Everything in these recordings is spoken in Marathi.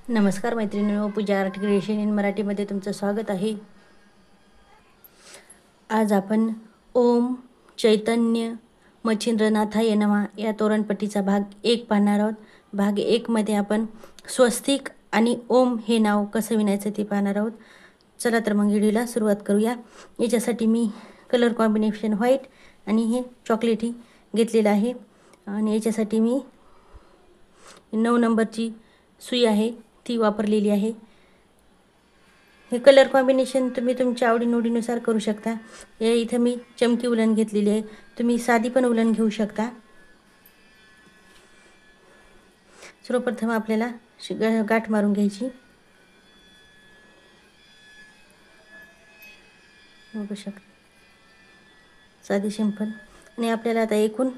नमस्कार मैत्रिणींनो, पूजा आर्ट क्रिएशन इन मराठीमध्ये तुमचं स्वागत आहे। आज आपण ओम चैतन्य मच्छिंद्रनाथाय नमः या तोरणपट्टीचा भाग 1 पाहणार आहोत। भाग 1 मध्ये आपण स्वस्तिक आणि ओम हे नाव कसं विणायचं ते पाहणार आहोत। चला तर मग व्हिडिओला सुरुवात करूया। याच्यासाठी मी कलर कॉम्बिनेशन व्हाईट आणि हे चॉकलेटी घेतलेलं आहे आणि याच्यासाठी मी 9 नंबरची सुई आहे ती वापरलेली आहे। हे कलर कॉम्बिनेशन तुम्ही तुमच्या आवडीनिवडीनुसार करू शकता। या इथे मी चमकी उलन घेतलेली आहे, तुम्ही साधी पण उलन घेऊ शकता। सर्वप्रथम आपल्याला गाठ मारून घ्यायची। बघू शकता साधी सिंपल। आणि आपल्याला आता एकूण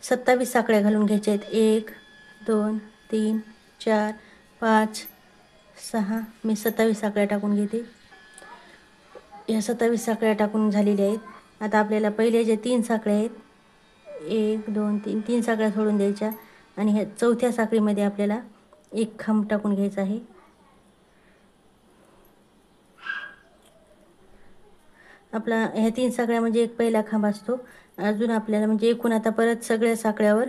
27 साखळ्या घालून घ्यायच्या आहेत। 1 2 3 4 5 6 मी 27 साखळ्या टाकून घेते। या 27 साखळ्या टाकून झालेल्या आहेत। आता आपल्याला पहिले जे 3 साखळ्या आहेत 1 2 3 3 साखळ्या सोडून द्यायच्या आणि ह्या चौथ्या साखळीमध्ये आपल्याला एक खांब टाकून घ्यायचा आहे। आपला ह्या 3 साखळ्या म्हणजे एक पहिला खांब असतो। अजून आपल्याला म्हणजे एकूण आता परत सगळ्या साखळ्यावर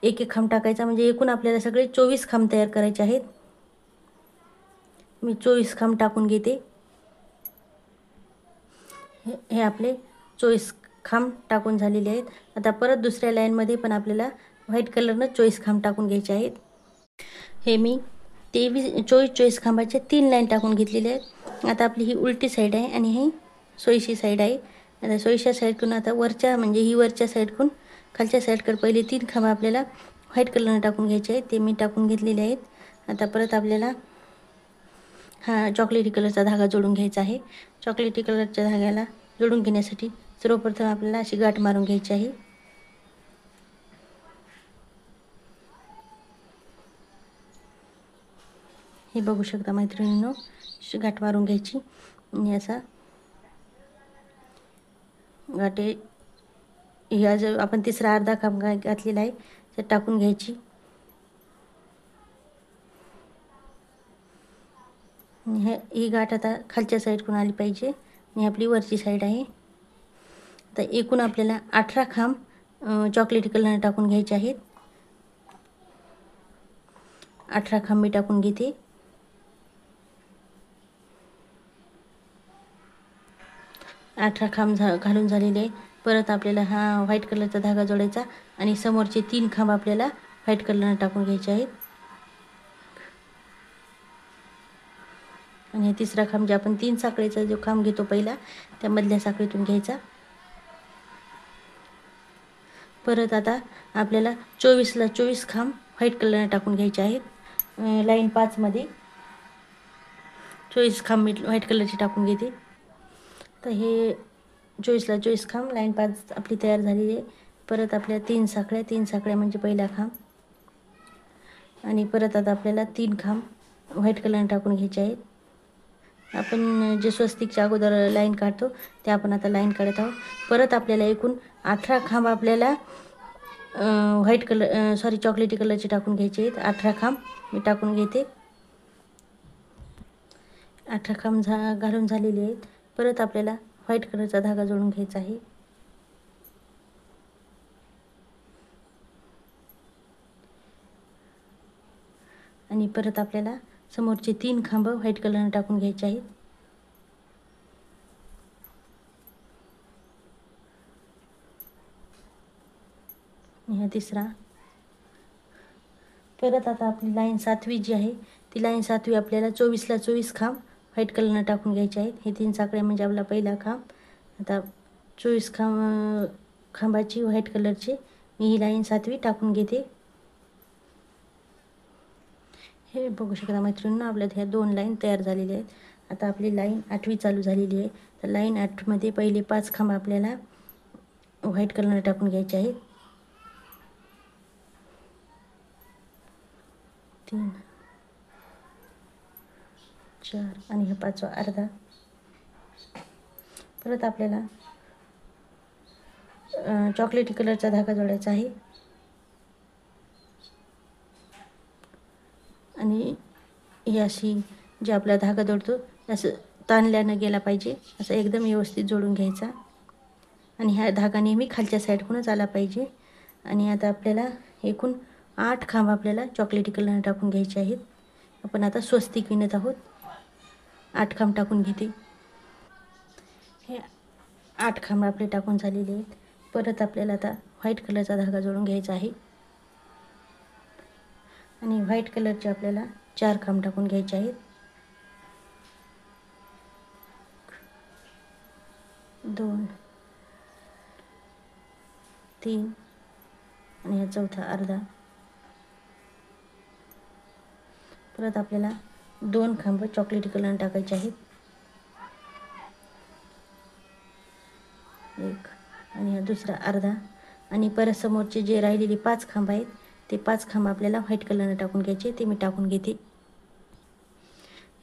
एक एक खांब टाकायचा, म्हणजे एकूण आपल्याला सगळे 24 खांब तयार करायचे आहेत। मी 24 खांब टाकून घेते। हे आपले 24 खांब टाकून झालेले आहेत। आता परत दुसऱ्या लाईनमध्ये पण आपल्याला व्हाईट कलरनं 24 खांब टाकून घ्यायचे आहेत। हे मी 24 खांबाच्या 3 लाईन टाकून घेतलेले आहेत। आता आपली ही उलटी साईड आहे आणि ही सोयीची साईड आहे। आता सोयीच्या साईडकडून आता वरच्या म्हणजे ही वरच्या साईडकडून खालच्या साईडकडे पहिले 3 खांब आपल्याला व्हाईट कलरनं टाकून घ्यायचे आहेत, ते मी टाकून घेतलेले आहेत। आता परत आपल्याला हा चॉकलेटी कलरचा धागा जोडून घ्यायचा आहे। चॉकलेटी कलरच्या धाग्याला जोडून घेण्यासाठी सर्वप्रथम आपल्याला अशी गाठ मारून घ्यायची आहे। हे बघू शकता मैत्रिणींनो, अशी गाठ मारून घ्यायची आणि असा गाठी ह्या जो आपण तिसरा अर्धा खांब घातलेला आहे ते टाकून घ्यायची। ही गाठ आता खालच्या साईडकडून आली पाहिजे आणि आपली वरची साईड आहे। तर एकूण आपल्याला 18 खांब चॉकलेटी कलरने टाकून घ्यायचे आहेत। 18 खांब मी टाकून घेते। अठरा खांब घालून झालेले आहे। परत आपल्याला हा व्हाईट कलरचा धागा जोडायचा आणि समोरचे 3 खांब आपल्याला व्हाईट कलरने टाकून घ्यायचे आहेत। आणि तिसरा खांब जे आपण 3 साखळीचा जो खांब घेतो पहिला त्या मधल्या साखळीतून घ्यायचा। परत आता आपल्याला 24ला 24 खांब व्हाईट कलरने टाकून घ्यायचे आहेत। लाईन 5 मध्ये 24 खांब मी व्हाईट कलरचे टाकून घेते। तर हे 24ला 24 खांब लाईन 5 आपली तयार झालेली आहे। परत आपल्या 3 साखळ्या म्हणजे पहिला खांब आणि परत आता आपल्याला 3 खांब व्हाईट कलरने टाकून घ्यायचे आहेत। आपण जे स्वस्तिकच्या अगोदर लाईन काढतो ते आपण आता लाईन काढत आहोत। परत आपल्याला एकूण 18 खांब आपल्याला चॉकलेटी कलरचे टाकून घ्यायचे आहेत। 18 खांब मी टाकून घेते। 18 खांब घालून झालेले आहेत। परत आपल्याला व्हाईट कलरचा धागा जोडून घ्यायचा आहे। आणि परत आपल्याला समोरचे 3 खांब व्हाईट कलरने टाकून घ्यायचे आहेत। हा तिसरा। परत आता आपली लाईन 7वी जी आहे ती लाईन 7वी आपल्याला 24ला 24 खांब व्हाईट कलरने टाकून घ्यायचे आहेत। हे 3 साखळ्या म्हणजे आपला पहिला खांब। आता 24 खांबाची व्हाईट कलरची मी ही लाईन 7वी टाकून घेते। हे बघू शकता मैत्रिणींनो, आपल्या ह्या 2 लाईन तयार झालेल्या आहेत। आता आपली लाईन 8वी चालू झालेली आहे। तर लाईन 8 मध्ये पहिले 5 खांब आपल्याला व्हाईट कलरने टाकून घ्यायचे आहेत। 3 4 आणि हा 5वा अर्धा। परत आपल्याला चॉकलेटी कलरचा धागा जोडायचा आहे। आणि ही अशी जे आपला धागा जोडतो असं ताणल्यानं गेला पाहिजे, असं एकदम व्यवस्थित जोडून घ्यायचा. आणि हा धागा नेहमी खालच्या साईडकडूनच आला पाहिजे. आणि आता आपल्याला एकूण 8 खांब आपल्याला चॉकलेटी कलर टाकून घ्यायचे आहेत. आपण आता स्वस्तिक विणत आहोत. 8 खांब टाकून घेते. हे 8 खांब आपले टाकून झालेले आहेत. परत आपल्याला आता व्हाईट कलरचा धागा जोडून घ्यायचा आहे. आणि व्हाईट कलरचे आपल्याला 4 खांब टाकून घ्यायचे आहेत. 2 3 आणि हा चौथा अर्धा. परत आपल्याला 2 खांब चॉकलेटी कलर टाकायचे आहेत. 1 आणि हा दुसरा अर्धा. आणि परत समोरचे जे राहिलेले 5 खांब आहेत ते 5 खांब आपल्याला व्हाईट कलरने टाकून घ्यायचे. ते मी टाकून घेते.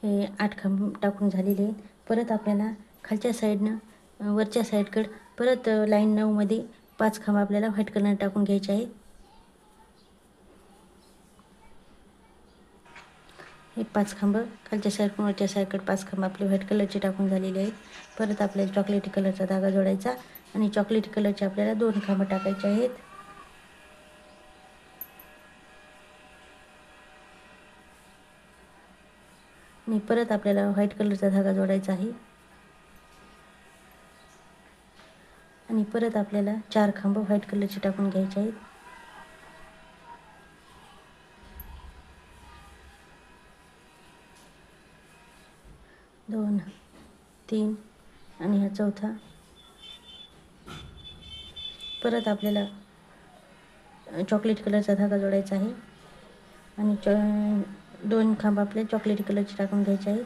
हे 8 खांब टाकून झालेले आहेत. परत आपल्याला खालच्या साईडनं वरच्या साईडकडं परत लाईन 9मध्ये 5 खांब आपल्याला व्हाईट कलरने टाकून घ्यायचे आहेत. हे 5 खांब खालच्या साईडकडून वरच्या साईडकडे 5 खांब आपले व्हाईट कलरचे टाकून झालेले आहेत. परत आपल्याला चॉकलेटी कलरचा धागा जोडायचा आणि चॉकलेटी कलरचे आपल्याला 2 खांब टाकायचे आहेत. आणि परत आपल्याला व्हाईट कलरचा धागा जोडायचा आहे. आणि परत आपल्याला 4 खांब व्हाईट कलरचे टाकून घ्यायचे आहेत. दोन 3 आणि हा चौथा. परत आपल्याला चॉकलेट कलरचा धागा जोडायचा आहे. आणि 2 खांब आपले चॉकलेटी कलरचे टाकून घ्यायचे आहेत.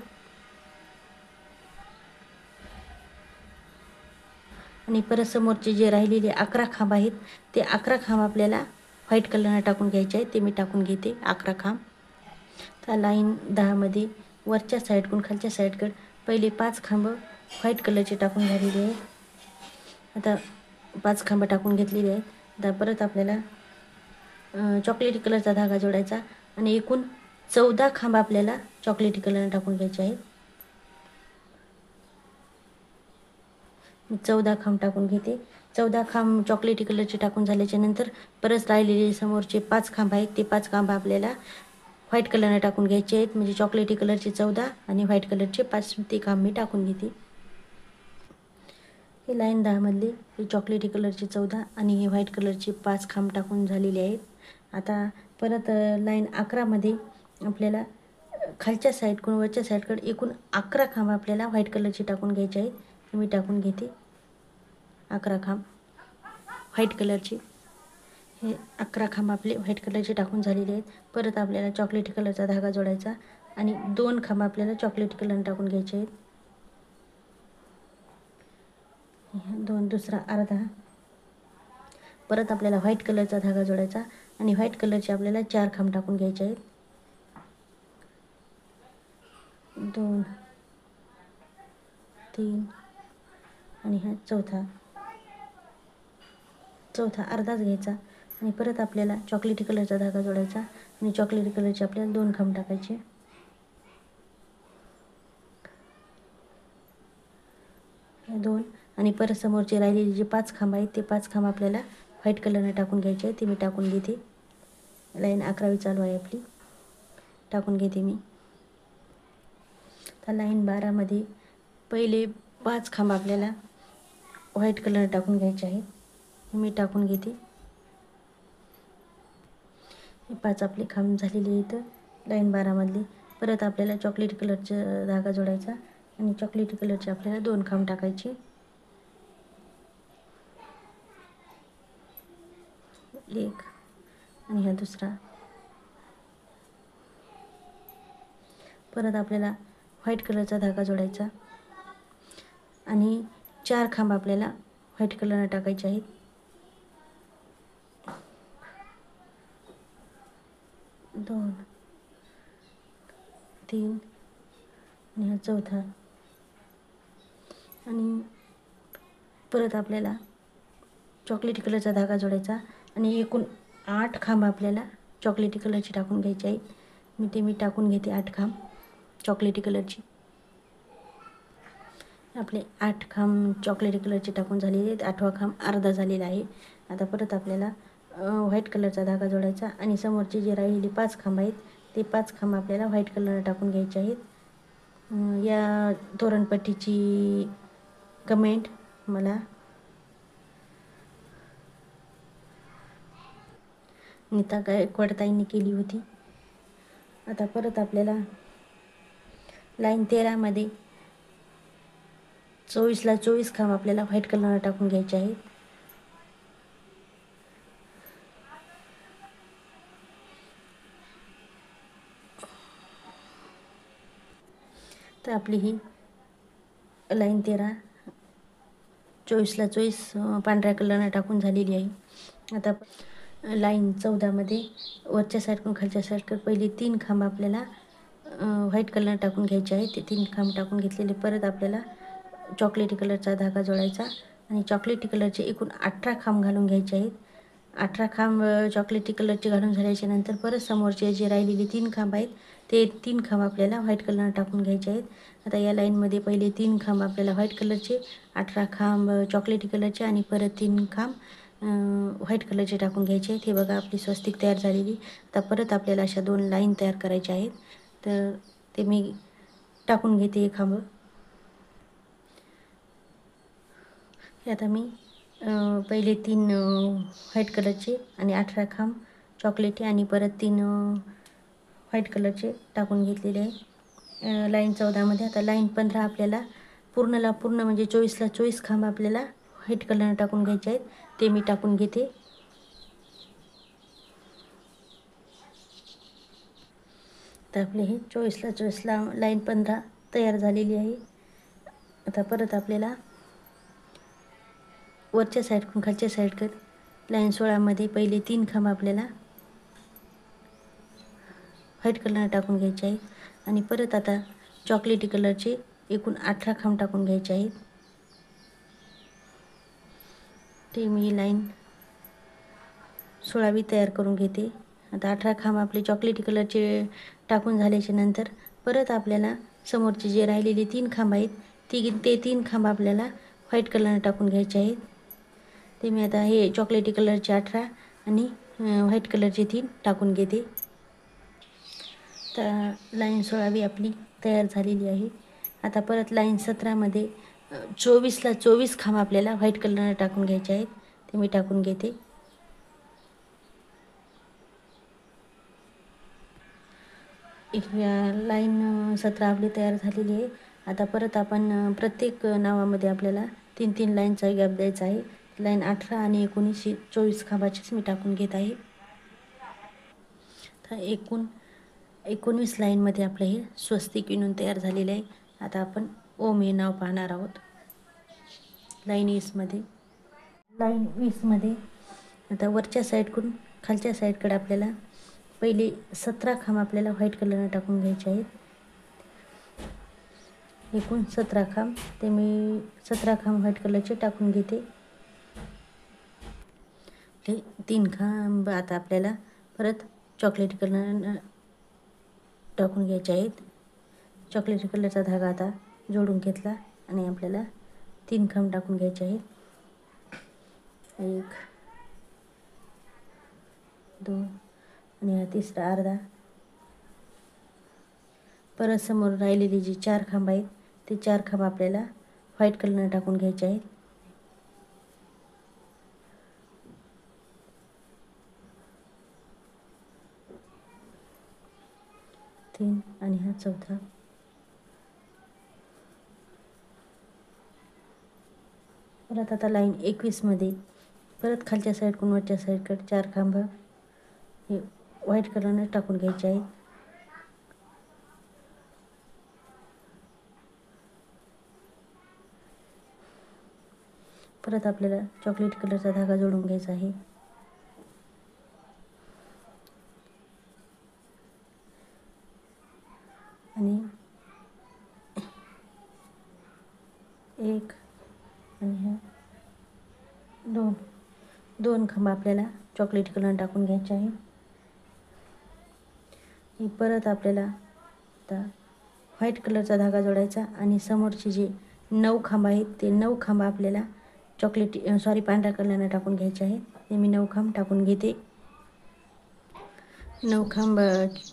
आणि परत समोरचे जे राहिलेले 11 खांब आहेत ते 11 खांब आपल्याला व्हाईट कलरने टाकून घ्यायचे आहेत. ते मी टाकून घेते 11 खांब. तर लाईन 10मध्ये वरच्या साईडकडून खालच्या साईडकडे पहिले 5 खांब व्हाईट कलरचे टाकून झालेले आहेत. आता 5 खांब टाकून घेतलेले आहेत. आता परत आपल्याला चॉकलेटी कलरचा धागा जोडायचा आणि एकूण 14 खांब आपल्याला चॉकलेटी कलरने टाकून घ्यायचे आहेत. 14 खांब टाकून घेते. 14 खांब चॉकलेटी कलरचे टाकून झाल्याच्या नंतर परत राहिलेले समोरचे 5 खांब आहेत ते 5 खांब आपल्याला व्हाईट कलरने टाकून घ्यायचे आहेत. म्हणजे चॉकलेटी कलरचे 14 आणि व्हाईट कलरचे 5 ते खांब मी टाकून घेते. हे लाईन 10मधले हे चॉकलेटी कलरचे 14 आणि हे व्हाईट कलरचे 5 खांब टाकून झालेले आहेत. आता परत लाईन 11मध्ये आपल्याला खालच्या साईडकडून वरच्या साईडकडे एकूण 11 खांब आपल्याला व्हाईट कलरचे टाकून घ्यायचे आहेत. मी टाकून घेते 11 खांब व्हाईट कलरचे. हे 11 खांब आपले व्हाईट कलरचे टाकून झालेले आहेत. परत आपल्याला चॉकलेटी कलरचा धागा जोडायचा आणि 2 खांब आपल्याला चॉकलेटी कलर टाकून घ्यायचे आहेत. 2 दुसरा अर्धा. परत आपल्याला व्हाईट कलरचा धागा जोडायचा आणि व्हाईट कलरचे आपल्याला 4 खांब टाकून घ्यायचे आहेत. 2 3 आणि हा चौथा अर्धाच घ्यायचा. आणि परत आपल्याला चॉकलेटी कलरचा धागा जोडायचा आणि चॉकलेटी कलरचे आपल्याला 2 खांब टाकायचे. 2 आणि परत समोरचे राहिलेले जे 5 खांब आहेत ते 5 खांब आपल्याला व्हाईट कलरने टाकून घ्यायचे आहे. ते मी टाकून घेते. लाईन 11वी चालू आहे आपली. टाकून घेते मी. तर लाईन 12मध्ये पहिले 5 खांब आपल्याला व्हाईट कलर टाकून घ्यायचे आहेत. मी टाकून घेते. हे 5 आपले खांब झालेले आहेत लाईन 12मधले. परत आपल्याला चॉकलेटी कलरचा धागा जोडायचा आणि चॉकलेटी कलरचे आपल्याला 2 खांब टाकायचे. 1 आणि हा दुसरा. परत आपल्याला व्हाईट कलरचा धागा जोडायचा आणि 4 खांब आपल्याला व्हाईट कलरने टाकायचे आहेत. 2 3 आणि हा चौथा. आणि परत आपल्याला चॉकलेटी कलरचा धागा जोडायचा आणि एकूण 8 खांब आपल्याला चॉकलेटी कलरचे टाकून घ्यायचे आहेत. मी टाकून घेते 8 खांब चॉकलेटी कलरची. आपले 8 खांब चॉकलेटी कलरचे टाकून झालेले आहेत. 8वा खांब अर्धा झालेला आहे. आता परत आपल्याला व्हाईट कलरचा धागा जोडायचा आणि समोरचे जे राहिलेले 5 खांब आहेत ते 5 खांब आपल्याला व्हाईट कलर टाकून घ्यायचे आहेत. या तोरणपट्टीची कमेंट मला नीता गायकवाड ताईंनी केली होती. आता परत आपल्याला लाईन 13मध्ये 24ला 24 खांब आपल्याला व्हाईट कलर टाकून घ्यायचे आहेत. तर आपली ही लाईन 13 24ला 24 पांढऱ्या कलरनं टाकून झालेली आहे. आता लाईन 14मध्ये वरच्या साईडकडून खालच्या साईडकडे पहिले 3 खांब आपल्याला व्हाईट कलर टाकून घ्यायचे आहे. ते 3 खांब टाकून घेतलेले परत आपल्याला चॉकलेटी कलरचा धागा जोडायचा आणि चॉकलेटी कलरचे एकूण 18 खांब घालून घ्यायचे आहेत. 18 खांब चॉकलेटी कलरचे घालून झाल्याच्या नंतर परत समोरचे जे राहिलेले 3 खांब आहेत ते 3 खांब आपल्याला व्हाईट कलर टाकून घ्यायचे आहेत. आता या लाईनमध्ये पहिले 3 खांब आपल्याला व्हाईट कलरचे, 18 खांब चॉकलेटी कलरचे आणि परत 3 खांब व्हाईट कलरचे टाकून घ्यायचे आहेत. हे बघा आपली स्वस्तिक तयार झालेली. आता परत आपल्याला अशा 2 लाईन तयार करायच्या आहेत. तर ते मी टाकून घेते खांब. हे आता मी पहिले 3 व्हाईट कलरचे आणि 18 खांब चॉकलेटी आणि परत 3 व्हाईट कलरचे टाकून घेतलेले आहे लाईन 14मध्ये. आता लाईन 15 आपल्याला पूर्णला पूर्ण म्हणजे 24ला 24 खांब आपल्याला व्हाईट कलर टाकून घ्यायचे आहेत. ते मी टाकून घेते. तर आपले हे 24ला 24ला लाईन 15 तयार झालेली आहे. आता परत आपल्याला वरच्या साईडकडून खालच्या साईडकडे लाईन 16मध्ये पहिले 3 खांब आपल्याला व्हाईट कलर टाकून घ्यायचे आहेत आणि परत आता चॉकलेटी कलरचे एकूण 18 खांब टाकून घ्यायचे आहेत. ते मी लाईन 16वी तयार करून घेते. आता 18 खांब आपले चॉकलेटी कलरचे टाकून झाल्याच्या नंतर परत आपल्याला समोरचे जे राहिलेले 3 खांब आहेत ते 3 खांब आपल्याला व्हाईट कलर टाकून घ्यायचे आहेत. ते मी आता हे चॉकलेटी कलरचे 18 आणि व्हाईट कलरचे 3 टाकून घेते. तर लाईन 16वी आपली तयार झालेली आहे. आता परत लाईन 17मध्ये 24ला 24 खांब आपल्याला व्हाईट कलर टाकून घ्यायचे आहेत. ते मी टाकून घेते. लाईन 17 आपली तयार झालेली आहे. आता परत आपण प्रत्येक नावामध्ये आपल्याला 3-3 लाईनचा गॅप द्यायचा आहे. लाईन 18 आणि 19 24 खांबाचीच मी टाकून घेत आहे. तर एकूण 19 लाईनमध्ये आपलं हे स्वस्तिक विणून तयार झालेले आहे. आता आपण ओम हे नाव पाहणार आहोत. लाईन 20मध्ये आता वरच्या साईडकडून खालच्या साईडकडे आपल्याला पहिले 17 खांब आपल्याला व्हाईट कलरने टाकून घ्यायचे आहेत. एकूण 17 खांब. ते मी 17 खांब व्हाईट कलरचे टाकून घेते. हे 3 खांब आता आपल्याला परत चॉकलेटी कलर टाकून घ्यायचे आहेत. चॉकलेटी कलरचा धागा आता जोडून घेतला आणि आपल्याला 3 खांब टाकून घ्यायचे आहेत. 1 2 आणि हा तिसरा अर्धा. परत समोर राहिलेले जे 4 खांब आहेत ते 4 खांब आपल्याला व्हाईट कलर टाकून घ्यायचे आहेत. 3 आणि हा चौथा. परत आता लाईन 21मध्ये परत खालच्या साईडकडून वरच्या साईडकडे 4 खांब हे व्हाईट कलरने टाकून घ्यायचे आहेत. परत आपल्याला चॉकलेट कलरचा धागा जोडून घ्यायचा आहे. आणि 1 आणि ह्या 2 खांब आपल्याला चॉकलेट कलर टाकून घ्यायचे आहे. हे परत आपल्याला आता व्हाईट कलरचा धागा जोडायचा आणि समोरचे जे 9 खांब आहेत ते 9 खांब आपल्याला पांढऱ्या कलरने टाकून घ्यायचे आहेत. ते मी 9 खांब टाकून घेते. 9 खांब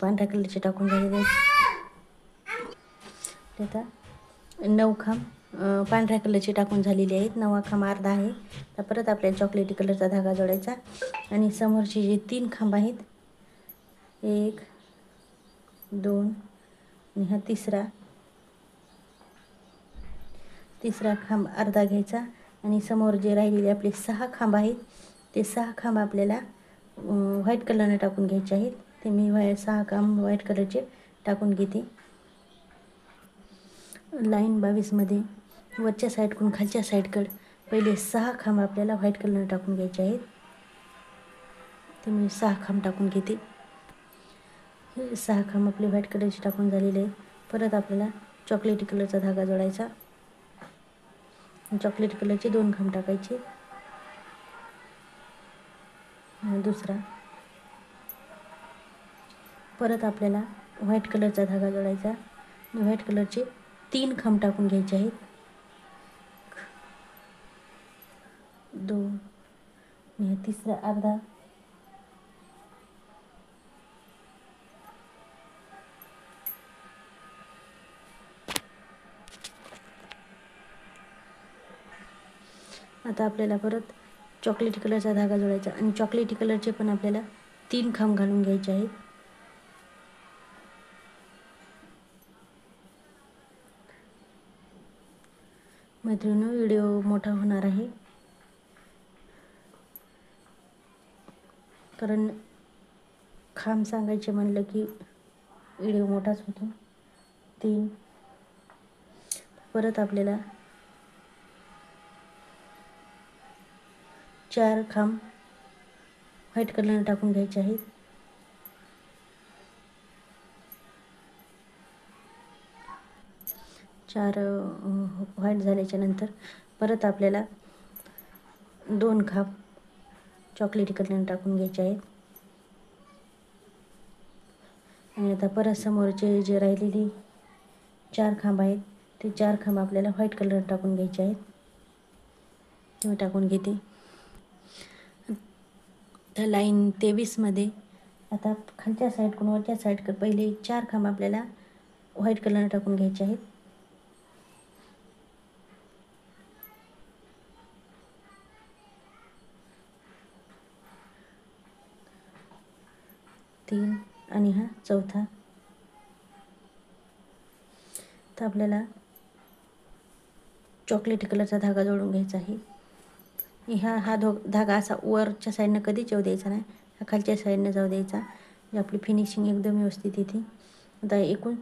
पांढऱ्या कलरचे टाकून झालेले आहेत. आता 9 खांब पांढऱ्या कलरचे टाकून झालेले आहेत. 9वा खांब अर्धा आहे. तर परत आपल्याला चॉकलेटी कलरचा धागा जोडायचा आणि समोरचे जे 3 खांब आहेत 1 2 आणि हा तिसरा खांब अर्धा घ्यायचा आणि समोर जे राहिलेले आपले 6 खांब आहेत ते 6 खांब आपल्याला व्हाईट कलरने टाकून घ्यायचे आहेत. ते मी 6 खांब व्हाईट कलरचे टाकून घेते. लाईन 22 मध्ये वरच्या साईडकडून खालच्या साईडकडे पहिले 6 खांब आपल्याला व्हाईट कलरने टाकून घ्यायचे आहेत. ते मी 6 खांब टाकून घेते. हे 6 खांब आपले व्हाईट कलरचे टाकून झालेले आहे. परत आपल्याला चॉकलेटी कलरचा धागा जोडायचा. चॉकलेटी कलरचे 2 खांब टाकायचे. दुसरा परत आपल्याला व्हाईट कलरचा धागा जोडायचा. व्हाईट कलरचे 3 खांब टाकून घ्यायचे आहेत. 2 आणि तिसरा अर्धा. आता आपल्याला परत चॉकलेटी कलरचा धागा जोडायचा आणि चॉकलेटी कलरचे पण आपल्याला 3 खांब घालून घ्यायचे आहेत. मैत्रिणींनो, व्हिडिओ मोठा होणार आहे कारण खांब सांगायचे म्हणलं की व्हिडिओ मोठाच होतो. 3 परत आपल्याला 4 खांब व्हाईट कलरने टाकून घ्यायचे आहेत. 4 व्हाईट झाल्याच्या नंतर परत आपल्याला 2 खांब चॉकलेटी कलरने टाकून घ्यायचे आहेत. आणि आता परत समोरचे जे राहिलेली 4 खांब आहेत ते 4 खांब आपल्याला व्हाईट कलर टाकून घ्यायचे आहेत. ते मी टाकून घेते. तर लाईन 23 मध्ये आता खालच्या साईडकडून वरच्या साईडकडे पहिले 4 खांब आपल्याला व्हाईट कलर टाकून घ्यायचे आहेत. तीन आणि हा चौथा. तर आपल्याला चॉकलेटी कलरचा धागा जोडून घ्यायचा आहे. हा धागा असा वरच्या साईडनं कधीच जाऊ द्यायचा नाही. हा खालच्या साईडनं जाऊ द्यायचा. म्हणजे आपली फिनिशिंग एकदम व्यवस्थित येते. आता एकूण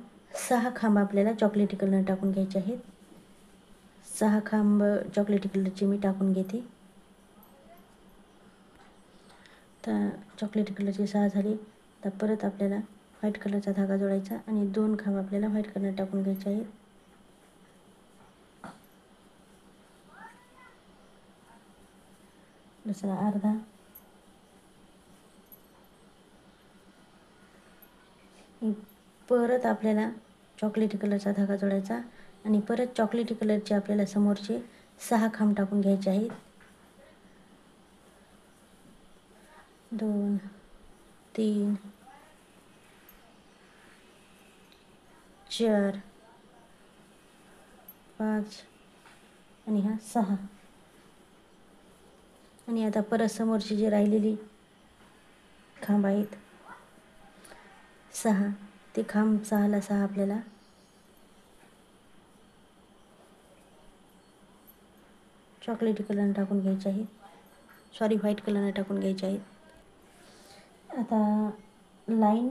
6 खांब आपल्याला चॉकलेटी कलर टाकून घ्यायचे आहेत. 6 खांब चॉकलेटी कलरचे मी टाकून घेते. तर चॉकलेटी कलरचे 6 झाले. तर परत आपल्याला व्हाईट कलरचा धागा जोडायचा आणि 2 खांब आपल्याला व्हाईट कलर टाकून घ्यायचे आहेत. दुसरा अर्धा. परत आपल्याला चॉकलेटी कलरचा धागा जोडायचा आणि परत चॉकलेटी कलरचे आपल्याला समोरचे 6 खांब टाकून घ्यायचे आहेत. 2 3 4 5 आणि हा 6. आणि आता परत समोरची जी राहिलेली खांब आहेत 6 ते खांब 6ला 6 आपल्याला चॉकलेटी कलर टाकून घ्यायचे आहेत. व्हाईट कलर टाकून घ्यायचे आहेत. आता लाईन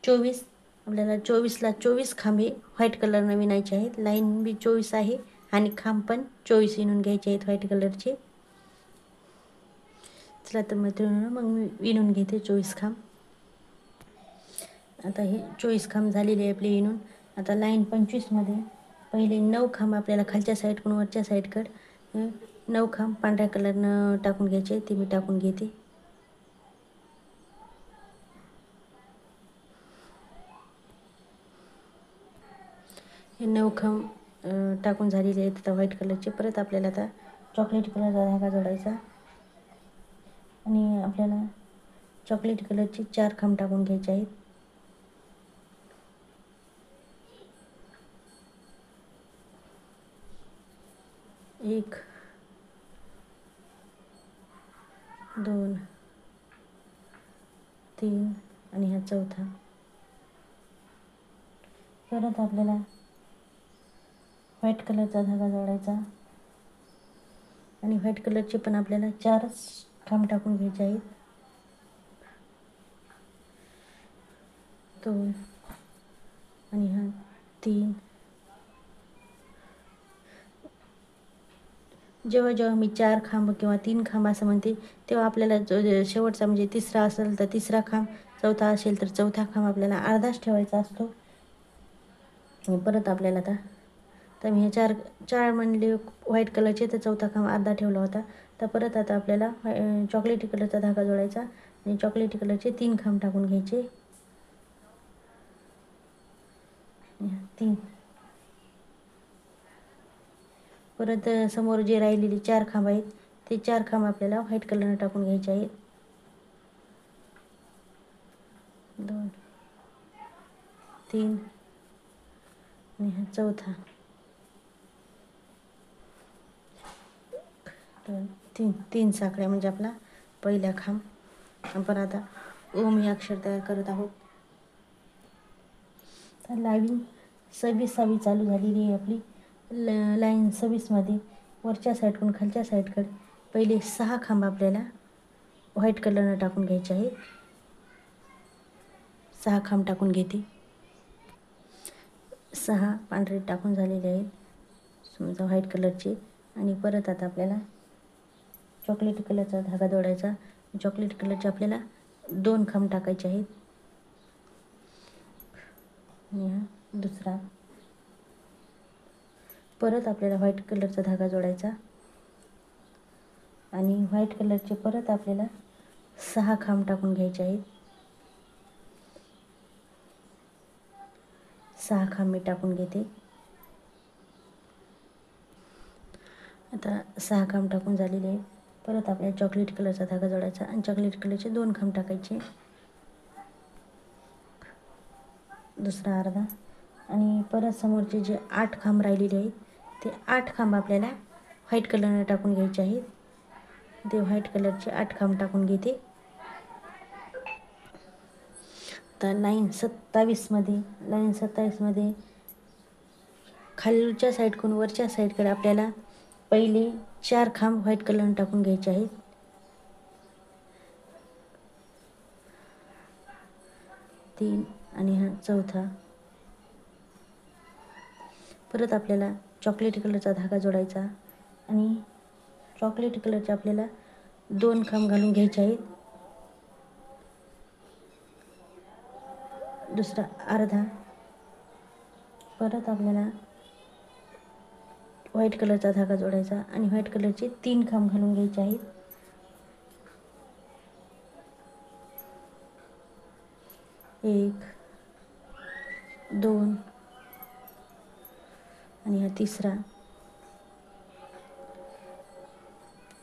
24 आपल्याला 24ला 24 खांबे व्हाईट कलरनं विणायचे आहेत. लाईन बी 24 आहे आणि खांब पण 24 विणून घ्यायचे आहेत व्हाईट कलरचे. चला तर मैत्रिणींनो, मग मी विणून घेते 24 खांब. आता हे 24 खांब झालेले आहे आपले विणून. आता लाईन 25 मध्ये पहिले 9 खांब आपल्याला खालच्या साईडकडून वरच्या साईडकडे 9 खांब पांढऱ्या कलरनं टाकून घ्यायचे. ते मी टाकून घेते. हे 9 खांब टाकून झालेले आहेत आता व्हाईट कलरचे. परत आपल्याला आता चॉकलेट कलरचा धागा जोडायचा आणि आपल्याला चॉकलेट कलरचे 4 खांब टाकून घ्यायचे आहेत. 1 2 3 आणि हा चौथा. परत आपल्याला व्हाईट कलरचा धागा जोडायचा आणि व्हाईट कलरचे पण आपल्याला 4 खांब टाकून घ्यायचे आहेत. 2 आणि हा 3. जेव्हा जेव्हा मी 4 खांब किंवा 3 खांब असं म्हणते तेव्हा आपल्याला जो शेवटचा म्हणजे तिसरा असेल तर तिसरा खांब, चौथा असेल तर चौथा खांब आपल्याला अर्धाच ठेवायचा असतो. आणि परत आपल्याला आता मी हे 4 म्हणले व्हाईट कलरचे, तर चौथा खांब अर्धा ठेवला होता. तर परत आता आपल्याला चॉकलेटी कलरचा धागा जोडायचा आणि चॉकलेटी कलरचे 3 खांब टाकून घ्यायचे. 3. परत समोर जे राहिलेले 4 खांब आहेत ते 4 खांब आपल्याला व्हाईट कलरने टाकून घ्यायचे आहेत. 2 3 आणि हा चौथा. 3 साखळ्या म्हणजे आपला पहिला खांब. आपण आता ओम हे अक्षर तयार करत आहोत. तर लाईन 26 चालू झालेली आहे आपली. लाईन 26मध्ये वरच्या साईडकडून खालच्या साईडकडे पहिले 6 खांब आपल्याला व्हाईट कलरनं टाकून घ्यायचे आहेत. 6 खांब टाकून घेते. 6 पांढरे टाकून झालेले आहेत समजा व्हाईट कलरचे. आणि परत आता आपल्याला चॉकलेट कलरचा धागा जोडायचा. चॉकलेट कलरचे आपल्याला 2 खांब टाकायचे आहेत आणि हा दुसरा. परत आपल्याला व्हाईट कलरचा धागा जोडायचा आणि व्हाईट कलरचे परत आपल्याला 6 खांब टाकून घ्यायचे आहेत. 6 खांब मी टाकून घेते. आता 6 खांब टाकून झालेले आहे. परत आपल्याला चॉकलेट कलरचा धागा जोडायचा आणि चॉकलेट कलरचे 2 खांब टाकायचे. दुसरा अर्धा. आणि परत समोरचे जे 8 खांब राहिलेले आहेत ते 8 खांब आपल्याला व्हाईट कलरने टाकून घ्यायचे आहेत. ते व्हाईट कलरचे 8 खांब टाकून घेते. आता लाईन 27मध्ये खालच्या साईडकडून वरच्या साईडकडे आपल्याला पहिले 4 खांब व्हाईट कलरने टाकून घ्यायचे आहेत. 3 आणि हा चौथा. परत आपल्याला चॉकलेटी कलरचा धागा जोडायचा आणि चॉकलेटी कलरचे आपल्याला 2 खांब घालून घ्यायचे आहेत. दुसरा अर्धा. परत आपल्याला व्हाईट कलरचा धागा जोडायचा आणि व्हाईट कलरचे 3 खांब घालून घ्यायचे आहेत. 1 2 आणि हा तिसरा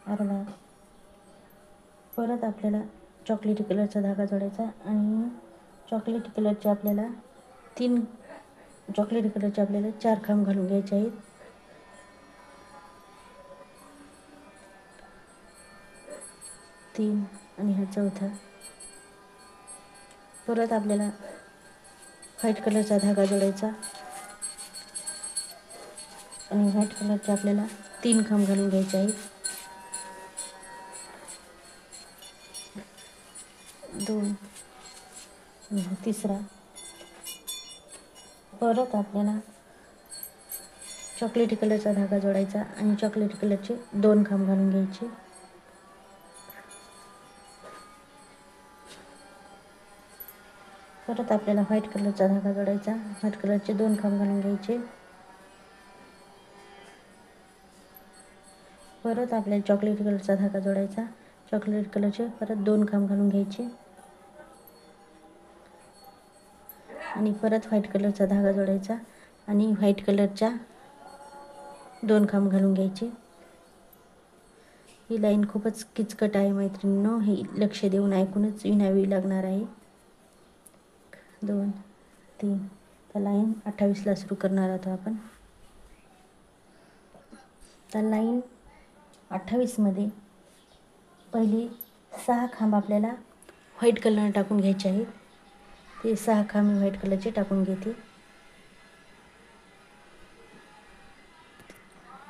अर्धा. परत आपल्याला चॉकलेटी कलरचा धागा जोडायचा आणि चॉकलेटी कलरचे आपल्याला 4 खांब घालून घ्यायचे आहेत. 3 आणि हा चौथा. परत आपल्याला व्हाईट कलरचा धागा जोडायचा आणि व्हाईट कलरचे आपल्याला 3 खांब घालून घ्यायचे आहेत. 2 आणि हा तिसरा. परत आपल्याला चॉकलेटी कलरचा धागा जोडायचा आणि चॉकलेटी कलरचे 2 खांब घालून घ्यायचे. परत आपल्याला व्हाईट कलरचा धागा जोडायचा, व्हाईट कलरचे 2 खांब घालून घ्यायचे. परत आपल्याला चॉकलेट कलरचा धागा जोडायचा, चॉकलेट कलरचे परत 2 खांब घालून घ्यायचे आणि परत व्हाईट कलरचा धागा जोडायचा आणि व्हाईट कलरच्या 2 खांब घालून घ्यायचे. ही लाईन खूपच किचकट आहे मैत्रिणींनो, ही लक्ष देऊन ऐकूनच विणावी लागणार आहे. 2 3 तर लाईन 28ला सुरू करणार आहोत आपण. तर लाईन 28मध्ये पहिले 6 खांब आपल्याला व्हाईट कलर टाकून घ्यायचे आहेत. ते 6 खांब मी व्हाईट कलरचे टाकून घेते.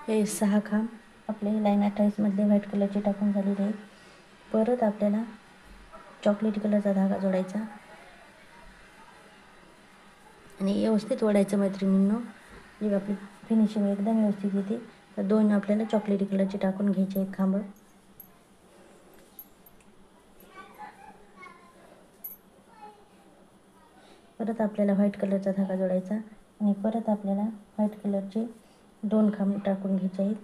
हे 6 खांब आपले लाईन 28मधले व्हाईट कलरचे टाकून झालेले आहेत. परत आपल्याला चॉकलेटी कलरचा धागा जोडायचा आणि व्यवस्थित ओढायचं मैत्रिणींनो. जेव्हा आपली फिनिशिंग एकदम व्यवस्थित येते तर 2 आपल्याला चॉकलेटी कलरचे टाकून घ्यायचे आहेत खांब. परत आपल्याला व्हाईट कलरचा धागा जोडायचा आणि परत आपल्याला व्हाईट कलरचे 2 खांब टाकून घ्यायचे आहेत.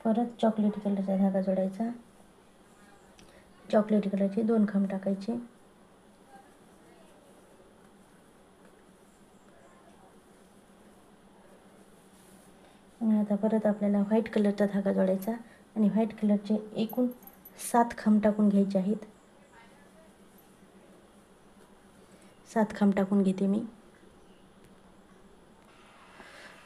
परत चॉकलेटी कलरचा धागा जोडायचा, चॉकलेटी कलरचे 2 खांब टाकायचे. आणि आता परत आपल्याला व्हाईट कलरचा धागा जोडायचा आणि व्हाईट कलरचे एकूण 7 खांब टाकून घ्यायचे आहेत. 7 खांब टाकून घेते मी.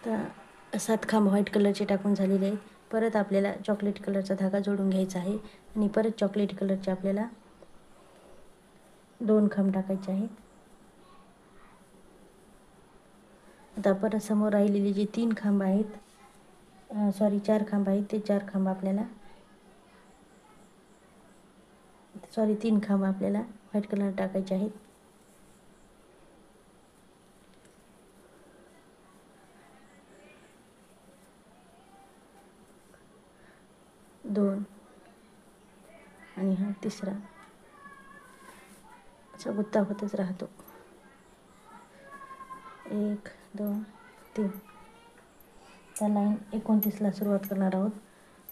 तर 7 खांब व्हाईट कलरचे टाकून झालेले आहेत. परत आपल्याला चॉकलेट कलरचा धागा जोडून घ्यायचा आहे आणि परत चॉकलेट कलरचे आपल्याला 2 खांब टाकायचे आहेत. आता परत समोर राहिलेले जे 3 खांब आहेत, 4 खांब आहेत, ते 4 खांब आपल्याला 3 खांब आपल्याला व्हाईट कलर टाकायचे आहेत. दोन आणि हा तिसरा असा गुत्ता होतच राहतो. 1 2 3. त्या लाईन 29ला सुरुवात करणार आहोत.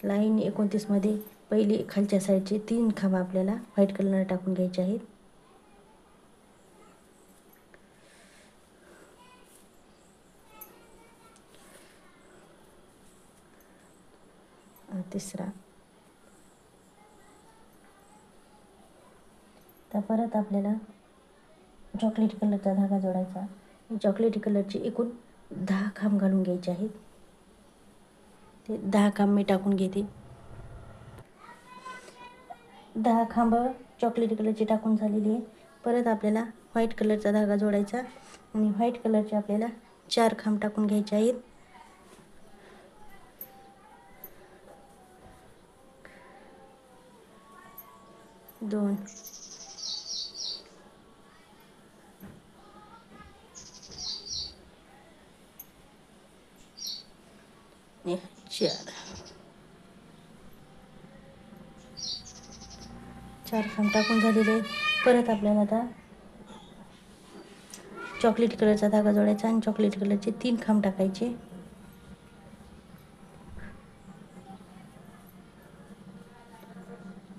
लाईन 29मध्ये पहिले खालच्या साईडचे 3 खांब आपल्याला व्हाईट कलर टाकून घ्यायचे आहेत. तिसरा. तर परत आपल्याला चॉकलेटी कलरचा धागा जोडायचा. चॉकलेटी कलरचे एकूण 10 खांब घालून घ्यायचे आहेत. ते 10 खांब मी टाकून घेते. 10 खांब चॉकलेटी कलरचे टाकून झालेली आहे. परत आपल्याला व्हाईट कलरचा धागा जोडायचा आणि व्हाईट कलरचे आपल्याला 4 खांब टाकून घ्यायचे आहेत. दोन, चार खांब टाकून झालेले आहेत. परत आपल्याला आता चॉकलेट कलरचा धागा जोडायचा आणि चॉकलेट कलरचे 3 खांब टाकायचे.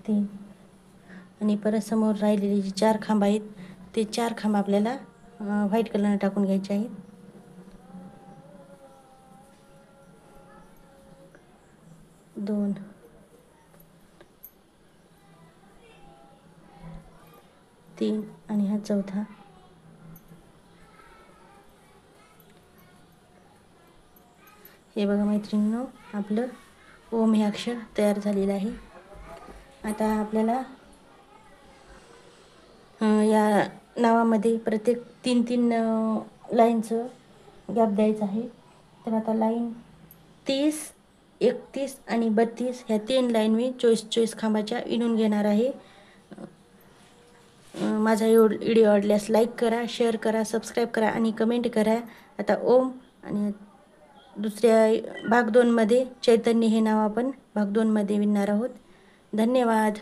तीन आणि परत समोर राहिलेले जे 4 खांब आहेत ते 4 खांब आपल्याला व्हाईट कलरने टाकून घ्यायचे आहेत. 2 3 आणि हा चौथा. हे बघा मैत्रिणींनो, आपलं ओम हे अक्षर तयार झालेलं आहे. आता आपल्याला या नावामध्ये प्रत्येक 3-3 लाईनचं गॅप द्यायचं आहे. तर आता लाईन 30, 31 आणि 32 ह्या 3 लाईन मी 24 खांबाच्या विणून घेणार आहे. माझा व्हिडिओ आवडल्यास लाईक करा, शेअर करा, सबस्क्राईब करा आणि कमेंट करा. आता ओम आणि दुसऱ्या भाग 2मध्ये चैतन्य हे नाव आपण भाग 2मध्ये विणणार आहोत. धन्यवाद.